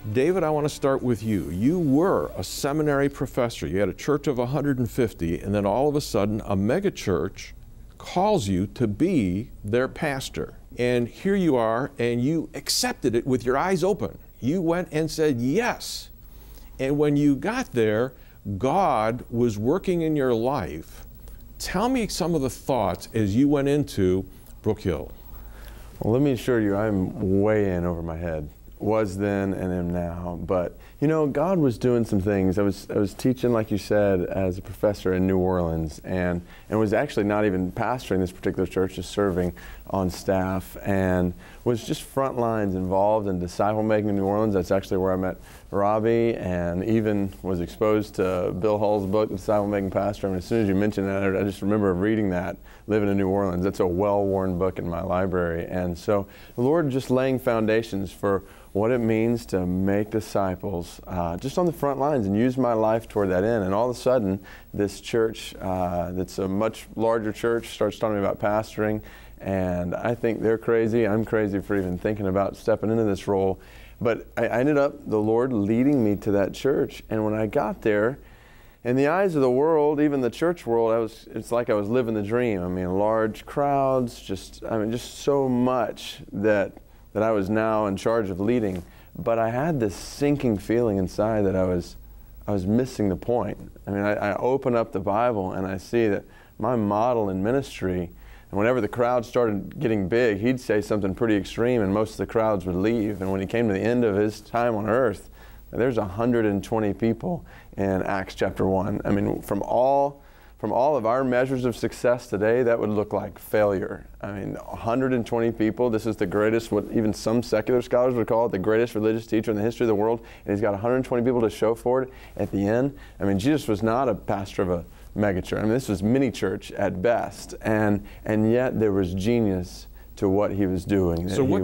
David, I want to start with you. You were a seminary professor. You had a church of 150, and then all of a sudden, a megachurch calls you to be their pastor. And here you are, and you accepted it with your eyes open. You went and said yes. And when you got there, God was working in your life. Tell me some of the thoughts as you went into Brook Hill. Well, let me assure you, I'm way in over my head. Was then and am now. But you know, God was doing some things. I was teaching, like you said, as a professor in New Orleans, and was actually not even pastoring this particular church, just serving on staff, and was just front lines involved in disciple making in New Orleans. That's actually where I met Robbie, and even was exposed to Bill Hull's book, The Disciple Making Pastor. And as soon as you mentioned that, I just remember reading that, living in New Orleans. That's a well-worn book in my library. And so the Lord just laying foundations for what it means to make disciples just on the front lines, and use my life toward that end. And all of a sudden, this church that's a much larger church starts talking about pastoring, and I think they're crazy. I'm crazy for even thinking about stepping into this role. But I ended up, the Lord leading me to that church. And when I got there, in the eyes of the world, even the church world, it's like I was living the dream. I mean, large crowds, just so much that I was now in charge of leading. But I had this sinking feeling inside that I was missing the point. I mean, I open up the Bible and I see that my model in ministry, and whenever the crowd started getting big, he'd say something pretty extreme and most of the crowds would leave. And when he came to the end of his time on earth, there's 120 people in Acts chapter 1. I mean, from all of our measures of success today, that would look like failure. I mean, 120 people, this is the greatest, what even some secular scholars would call it, the greatest religious teacher in the history of the world, and he's got 120 people to show for it at the end. I mean, Jesus was not a pastor of a megachurch. I mean, this was mini church at best, and yet there was genius to what he was doing. So what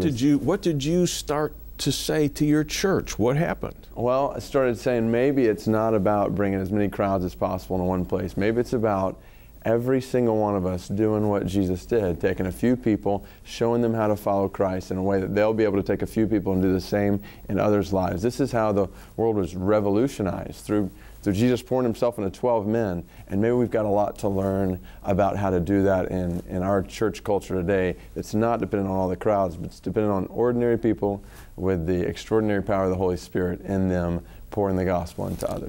did you start to say to your church? What happened? Well, I started saying maybe it's not about bringing as many crowds as possible in one place. Maybe it's about every single one of us doing what Jesus did, taking a few people, showing them how to follow Christ in a way that they'll be able to take a few people and do the same in others' lives. This is how the world was revolutionized, through Jesus pouring himself into 12 men. And maybe we've got a lot to learn about how to do that in our church culture today. It's not dependent on all the crowds, but it's dependent on ordinary people with the extraordinary power of the Holy Spirit in them, pouring the gospel into others.